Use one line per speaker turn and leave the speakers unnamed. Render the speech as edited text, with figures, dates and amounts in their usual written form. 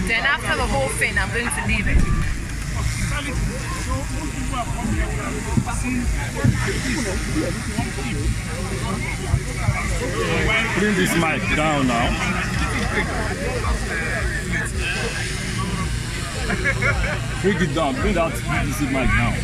Then after the whole thing, I'm going to leave it.
Bring this mic down now. Bring it down. Bring this mic down.